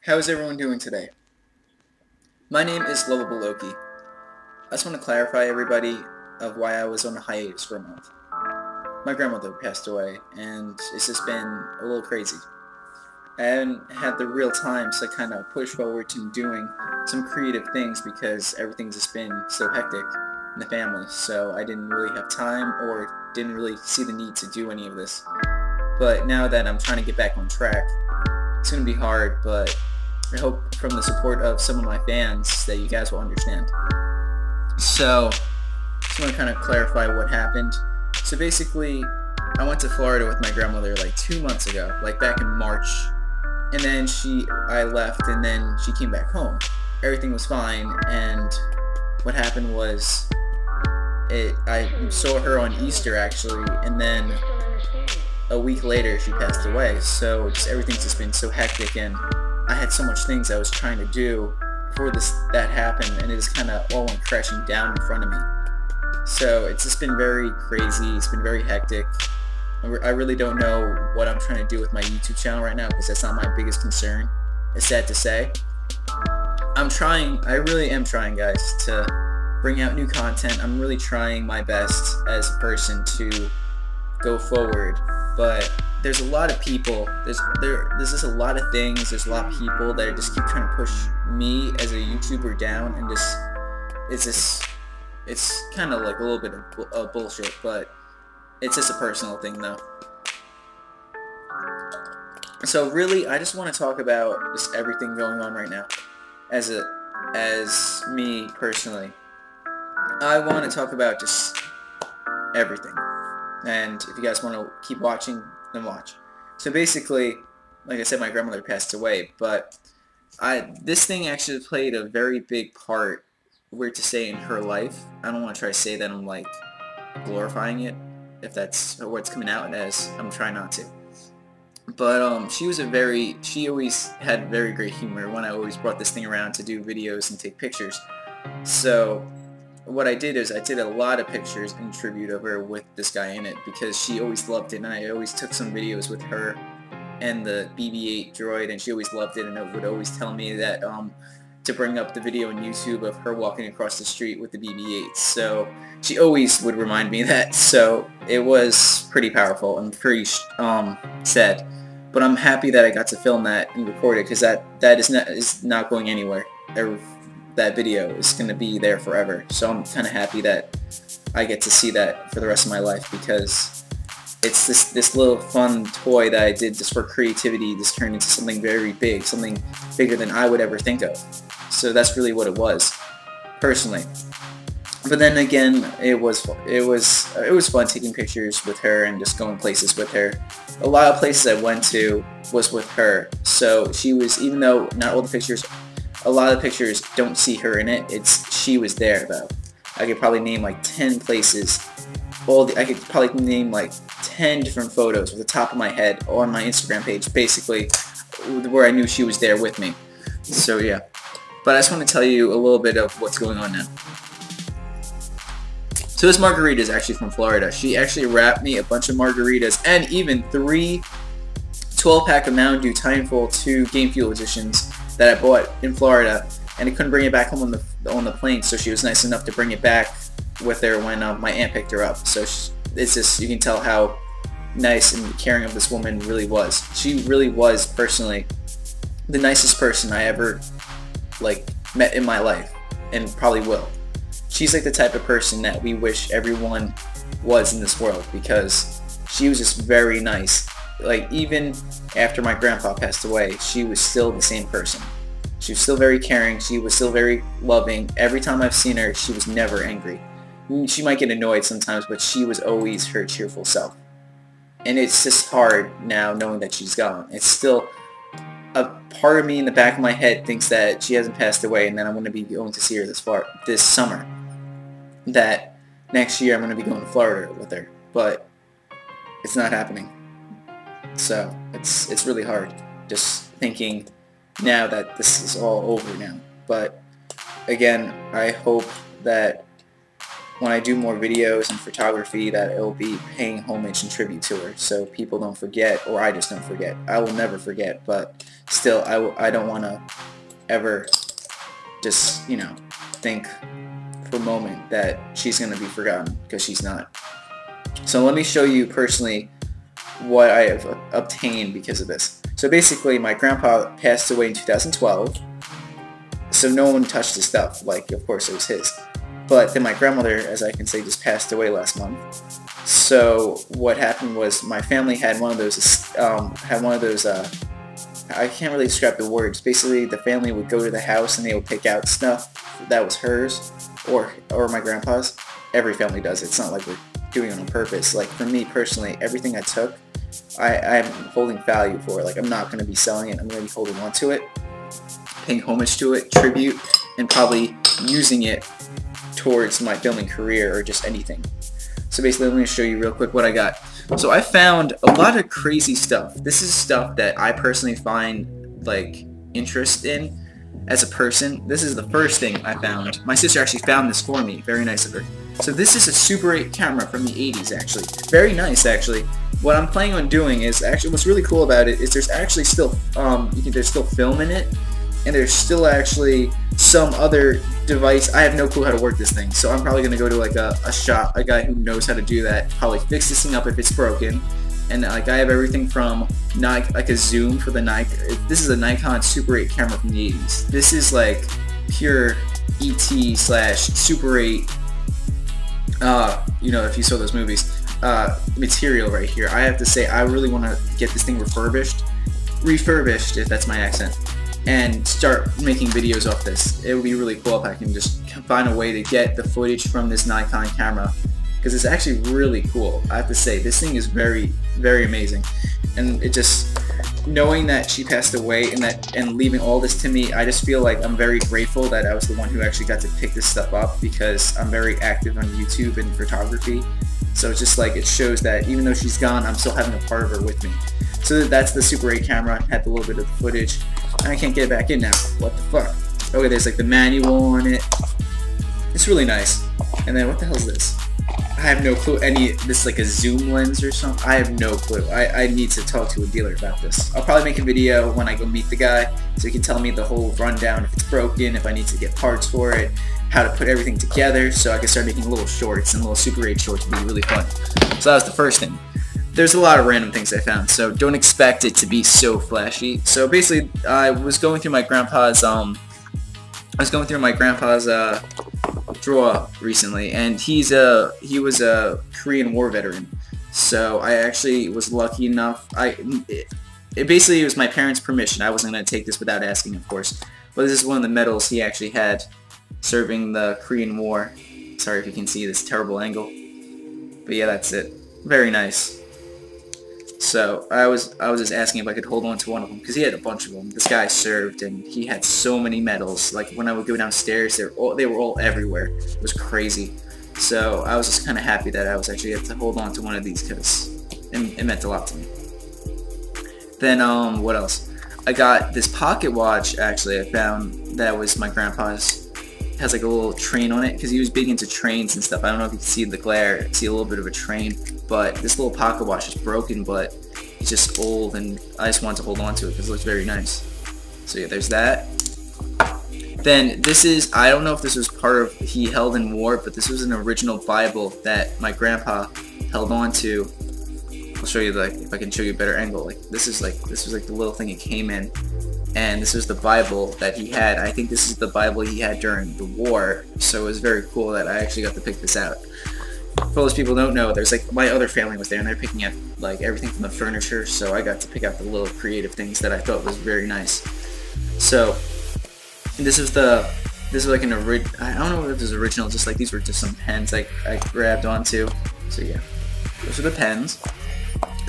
How is everyone doing today? My name is Lovable Loki. I just want to clarify everybody of why I was on a hiatus for a month. My grandmother passed away and it's just been a little crazy. I haven't had the real time to kind of push forward to doing some creative things because everything's just been so hectic in the family, so I didn't really have time or didn't really see the need to do any of this. But now that I'm trying to get back on track, it's going to be hard, but I hope from the support of some of my fans that you guys will understand. So, just want to kind of clarify what happened. So basically, I went to Florida with my grandmother like 2 months ago, like back in March. And then I left and then she came back home. Everything was fine, and what happened was I saw her on Easter actually, and then a week later she passed away. So just everything's just been so hectic, and I had so much things I was trying to do before that happened, and it just kind of all went crashing down in front of me. So it's just been very crazy. It's been very hectic. I really don't know what I'm trying to do with my YouTube channel right now because that's not my biggest concern. It's sad to say. I'm trying, I really am trying, guys, to bring out new content. I'm really trying my best as a person to go forward, but there's a lot of people, there's just a lot of things, there's a lot of people that just keep trying to push me as a YouTuber down, and it's kind of like a little bit of bullshit, but it's just a personal thing though. So really, I just want to talk about just everything going on right now. As me personally, I want to talk about just everything. And if you guys want to keep watching, then watch. So basically, like I said, my grandmother passed away, but this thing actually played a very big part, weird to say, in her life. I don't want to try to say that I'm like glorifying it, if that's what's coming out as. I'm trying not to. But she always had very great humor when I always brought this thing around to do videos and take pictures. So what I did is I did a lot of pictures in tribute of her with this guy in it because she always loved it, and I always took some videos with her and the BB-8 droid, and she always loved it, and it would always tell me that to bring up the video on YouTube of her walking across the street with the BB-8. So she always would remind me of that. So it was pretty powerful and pretty sad. But I'm happy that I got to film that and record it because that is not going anywhere. That video is going to be there forever. So I'm kind of happy that I get to see that for the rest of my life because it's this little fun toy that I did just for creativity just turned into something very big, something bigger than I would ever think of. So that's really what it was, personally. But then again, it was fun taking pictures with her and just going places with her. A lot of places I went to was with her. So she was, even though not all the pictures, a lot of the pictures don't see her in it. She was there though. I could probably name like 10 places. I could probably name like 10 different photos off the top of my head on my Instagram page, basically, where I knew she was there with me. So yeah. But I just want to tell you a little bit of what's going on now. So this margarita is actually from Florida. She actually wrapped me a bunch of margaritas and even 3 12-pack of Mountain Dew Timeful 2 Game Fuel editions that I bought in Florida, and I couldn't bring it back home on the plane, so she was nice enough to bring it back with her when my aunt picked her up. So it's just, you can tell how nice and caring of this woman really was. She really was personally the nicest person I ever met in my life, and probably will. She's like the type of person that we wish everyone was in this world because she was just very nice. Like, even after my grandpa passed away, she was still the same person. She was still very caring. She was still very loving. Every time I've seen her, she was never angry. She might get annoyed sometimes, but she was always her cheerful self. And it's just hard now knowing that she's gone. It's still a part of me in the back of my head thinks that she hasn't passed away, and then I'm going to be going to see her this summer. That next year I'm going to be going to Florida with her, but it's not happening. So it's really hard just thinking now that this is all over now. But again, I hope that when I do more videos and photography, that it will be paying homage and tribute to her, so people don't forget, or I just don't forget. I will never forget, but still, I don't want to ever just, you know, think for a moment that she's going to be forgotten, because she's not. So let me show you personally what I have obtained because of this. So basically, my grandpa passed away in 2012, so no one touched his stuff. Like, of course, it was his. But then my grandmother, as I can say, just passed away last month. So what happened was my family had one of those, I can't really describe the words. Basically, the family would go to the house and they would pick out stuff that was hers or my grandpa's. Every family does it. It's not like we're doing it on purpose. Like, for me personally, everything I took, I'm holding value for it. Like, I'm not going to be selling it. I'm going to be holding on to it, paying homage to it, tribute, and probably using it towards my filming career or just anything. So basically, let me show you real quick what I got. So I found a lot of crazy stuff. This is stuff that I personally find like interest in as a person. This is the first thing I found. My sister actually found this for me. Very nice of her. So this is a Super 8 camera from the 80s actually. Very nice actually. What I'm planning on doing is actually, what's really cool about it is there's actually still there's still film in it, and there's still actually some other device. I have no clue how to work this thing, so I'm probably gonna go to like a shop, a guy who knows how to do that, probably fix this thing up if it's broken. And like, I have everything from like a zoom for the Nikon. This is a Nikon Super 8 camera from the 80s. This is like pure ET/Super 8. You know, if you saw those movies, material right here. I have to say, I really want to get this thing refurbished, if that's my accent, and start making videos off this. It would be really cool if I can just find a way to get the footage from this Nikon camera, because it's actually really cool. I have to say, this thing is very, very amazing. And it just, knowing that she passed away and leaving all this to me, I just feel like I'm very grateful that I was the one who actually got to pick this stuff up, because I'm very active on YouTube and photography. So it's just like, it shows that even though she's gone, I'm still having a part of her with me. So that's the Super 8 camera. Had a little bit of the footage. And I can't get it back in now. What the fuck? Okay, there's like the manual on it. It's really nice. And then what the hell is this? I have no clue. This is like a zoom lens or something. I have no clue. I need to talk to a dealer about this. I'll probably make a video when I go meet the guy, so he can tell me the whole rundown, if it's broken, if I need to get parts for it, how to put everything together, so I can start making little shorts, and little Super 8 shorts would be really fun. So that was the first thing. There's a lot of random things I found, so don't expect it to be so flashy. So basically, I was going through my grandpa's drawer recently, and he was a Korean War veteran. So I actually was lucky enough. It was my parents' permission. I wasn't going to take this without asking, of course. But this is one of the medals he actually had serving the Korean War. Sorry if you can see this terrible angle. But yeah, that's it. Very nice. So I was just asking if I could hold on to one of them, because he had a bunch of them. This guy served, and he had so many medals. Like, when I would go downstairs, they were all everywhere. It was crazy. So I was just kind of happy that I was actually able to hold on to one of these, because it meant a lot to me. Then what else? I got this pocket watch. Actually, I found that was my grandpa's. It has like a little train on it, because he was big into trains and stuff. I don't know if you can see the glare, see a little bit of a train. But this little pocket watch is broken, but it's just old, and I just wanted to hold on to it because it looks very nice. So yeah, there's that. Then this is, I don't know if this was part of he held in war, but this was an original Bible that my grandpa held on to. I'll show you, like, if I can show you a better angle. Like, this was like the little thing it came in, and this was the Bible that he had. I think this is the Bible he had during the war, so it was very cool that I actually got to pick this out. For those people who don't know, there's like, my other family was there, and they're picking up like everything from the furniture, so I got to pick out the little creative things that I thought was very nice. So this was like an I don't know if it was original, just like these were just some pens I grabbed onto. So yeah, those are the pens.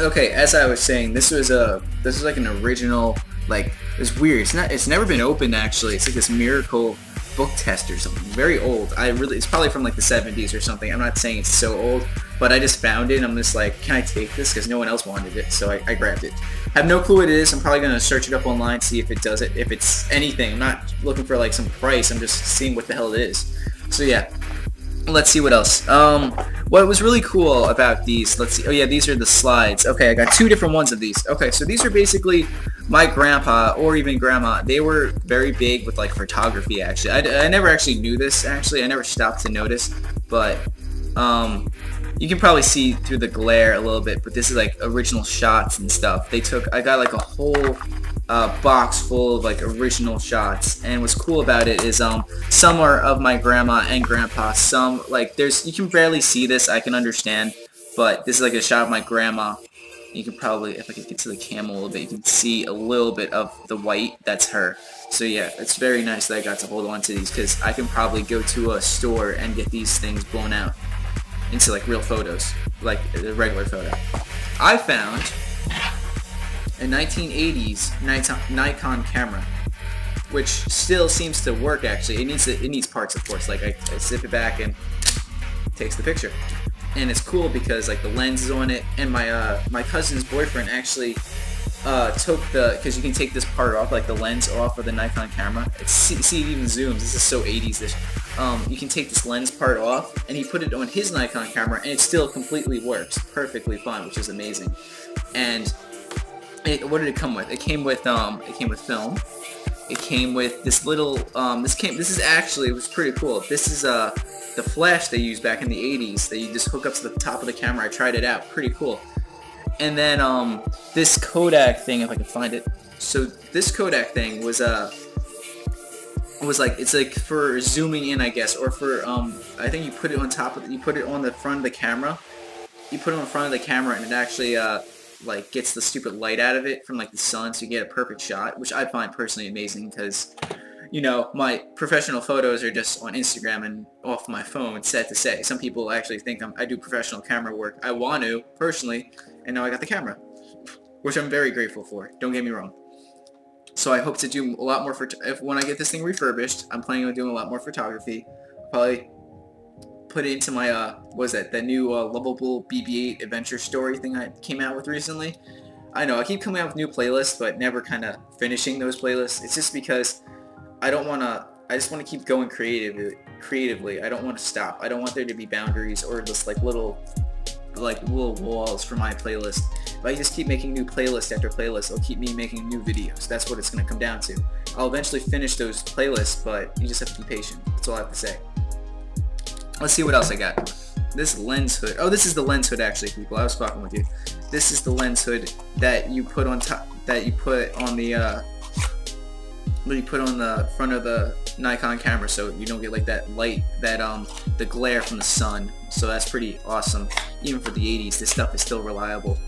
Okay, as I was saying, this was like an original, like, it's weird. It's never been opened actually. It's like this miracle book test or something. Very old. It's probably from like the 70s or something. I'm not saying it's so old, but I just found it and I'm just like, can I take this? Because no one else wanted it, so I grabbed it. I have no clue what it is. I'm probably gonna search it up online, see if it does it, if it's anything. I'm not looking for like some price. I'm just seeing what the hell it is. So yeah. let's see what else. What was really cool about these, let's see, oh yeah, these are the slides. Okay, I got 2 different ones of these. Okay, so these are basically my grandpa or even grandma. They were very big with like photography actually. I never actually knew this actually. I never stopped to notice, but you can probably see through the glare a little bit, but this is like original shots and stuff. I got like a whole box full of like original shots, and what's cool about it is some are of my grandma and grandpa, some like you can barely see this, I can understand, but this is like a shot of my grandma. You can probably, if I could get to the camera a little bit, you can see a little bit of the white, that's her. So yeah, it's very nice that I got to hold on to these, because I can probably go to a store and get these things blown out into like real photos, like a regular photo. I found a 1980s Nikon camera, which still seems to work actually. It needs parts, of course. Like I zip it back and it takes the picture, and it's cool because like the lens is on it, and my cousin's boyfriend actually took because you can take this part off, like the lens off of the Nikon camera. See, it even zooms. This is so 80s-ish. You can take this lens part off, and he put it on his Nikon camera, and it still completely works perfectly fine, which is amazing. And what did it come with? It came with film. It came with this little this is actually, it was pretty cool. This is the flash they used back in the 80s that you just hook up to the top of the camera. I tried it out, pretty cool. And then this Kodak thing, if I can find it. So this Kodak thing was like, it's like for zooming in, I guess, or for I think you put it on top of you put it on the front of the camera. You put it on the front of the camera, and it actually like gets the stupid light out of it from like the sun, so you get a perfect shot, which I find personally amazing, because you know, my professional photos are just on Instagram and off my phone, sad to say. Some people actually think I do professional camera work. I want to, personally, and now I got the camera, which I'm very grateful for, don't get me wrong. So I hope to do a lot more when I get this thing refurbished. I'm planning on doing a lot more photography. Probably put it into my what was that, the new Lovable BB-8 adventure story thing I came out with recently. I know I keep coming out with new playlists, but never kind of finishing those playlists. It's just because I just want to keep going creatively. I don't want to stop. I don't want there to be boundaries or just like little walls for my playlist. If I just keep making new playlist after playlist, it'll keep me making new videos. That's what it's going to come down to. I'll eventually finish those playlists, but you just have to be patient. That's all I have to say. Let's see what else I got. This lens hood. Oh, this is the lens hood actually, people. I was fucking with you. This is the lens hood that you put on top, that you put on the front of the Nikon camera, so you don't get like that light, that the glare from the sun. So that's pretty awesome. Even for the 80s, this stuff is still reliable.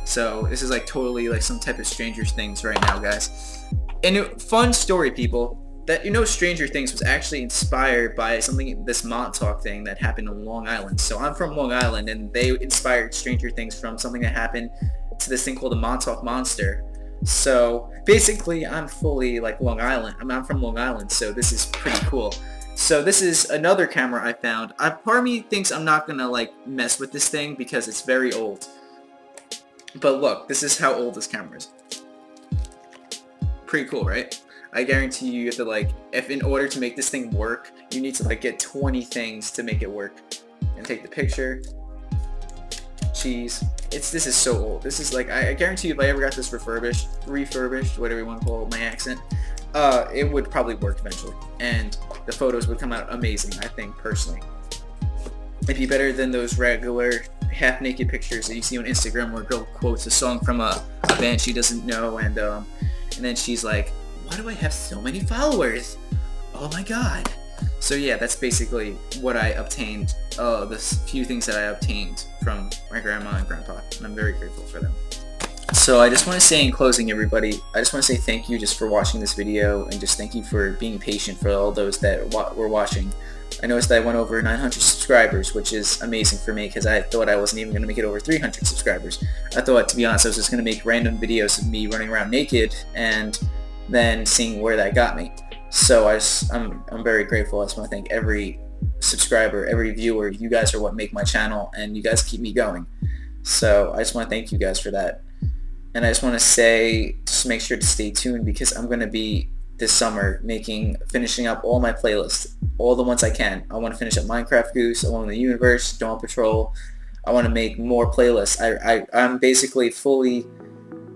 So this is like totally like some type of Stranger Things right now, guys. And fun story, people, that you know Stranger Things was actually inspired by something, this Montauk thing that happened on Long Island. So I'm from Long Island, and they inspired Stranger Things from something that happened to this thing called the Montauk Monster. So basically I'm fully like Long Island. I'm from Long Island, so this is pretty cool. So this is another camera I found. Part of me thinks I'm not gonna like mess with this thing because it's very old. But look, this is how old this camera is. Pretty cool, right? I guarantee you have to like, if in order to make this thing work, you need to like get 20 things to make it work. And take the picture. Jeez. This is so old. This is like, I guarantee you if I ever got this refurbished, whatever you want to call it, my accent, it would probably work eventually. And the photos would come out amazing, I think, personally. It'd be better than those regular half-naked pictures that you see on Instagram where a girl quotes a song from a band she doesn't know, and then she's like, why do I have so many followers? Oh my god. So yeah, that's basically what I obtained, the few things that I obtained from my grandma and grandpa, and I'm very grateful for them. So I just want to say in closing, everybody, I just want to say thank you just for watching this video, and just thank you for being patient for all those that were watching. I noticed that I went over 900 subscribers, which is amazing for me because I thought I wasn't even going to make it over 300 subscribers. I thought, to be honest, I was just going to make random videos of me running around naked and then seeing where that got me. So I'm very grateful. I just want to thank every subscriber, every viewer. You guys are what make my channel, and you guys keep me going. So I just want to thank you guys for that. And I just want to say, just make sure to stay tuned because I'm going to be this summer, finishing up all my playlists, all the ones I can. I want to finish up Minecraft Goose, Alone in the Universe, Dawn Patrol. I want to make more playlists. I'm basically fully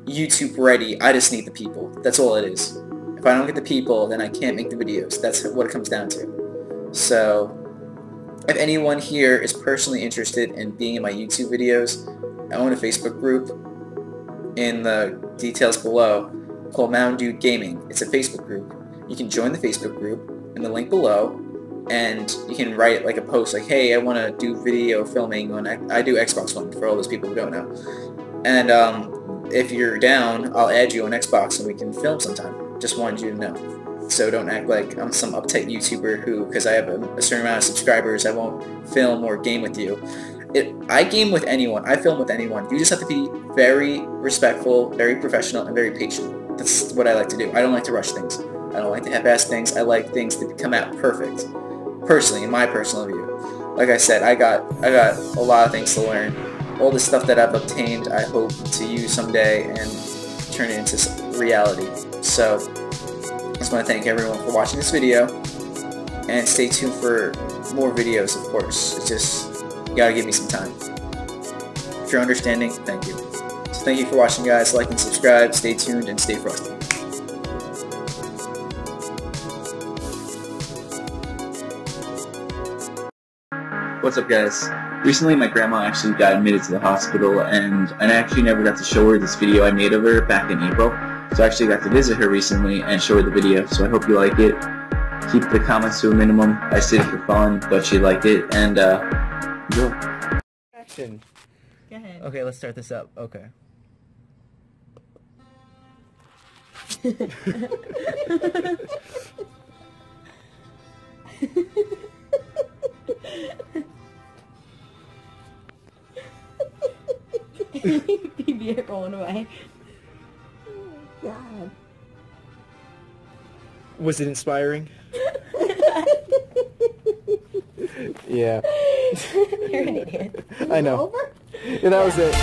YouTube ready. I just need the people. That's all it is. If I don't get the people, then I can't make the videos. That's what it comes down to. So, if anyone here is personally interested in being in my YouTube videos, I own a Facebook group in the details below called Mountain Dude Gaming. It's a Facebook group. You can join the Facebook group in the link below, and you can write like a post like, hey, I want to do video filming on, I do Xbox One for all those people who don't know. And if you're down, I'll add you on Xbox and we can film sometime. Just wanted you to know. So don't act like I'm some uptight YouTuber who, because I have a certain amount of subscribers, I won't film or game with you. I game with anyone. I film with anyone. You just have to be very respectful, very professional, and very patient. That's what I like to do. I don't like to rush things. I don't like to half-ass things. I like things to come out perfect. Personally, in my personal view. Like I said, I got a lot of things to learn. All the stuff that I've obtained, I hope to use someday and turn it into reality. So, I just want to thank everyone for watching this video, and stay tuned for more videos, of course. It's just, you gotta give me some time. If you're understanding, thank you. So thank you for watching, guys. Like and subscribe, stay tuned, and stay frosty. What's up, guys? Recently my grandma actually got admitted to the hospital, and I actually never got to show her this video I made of her back in April. So I actually got to visit her recently and show her the video, so I hope you like it. Keep the comments to a minimum. I did it for fun, but she liked it, and enjoy. Action. Go ahead. Okay, let's start this up. Okay. BB rolling away. Oh God. Was it inspiring? Yeah. You're an idiot. I know. Over? And that was it.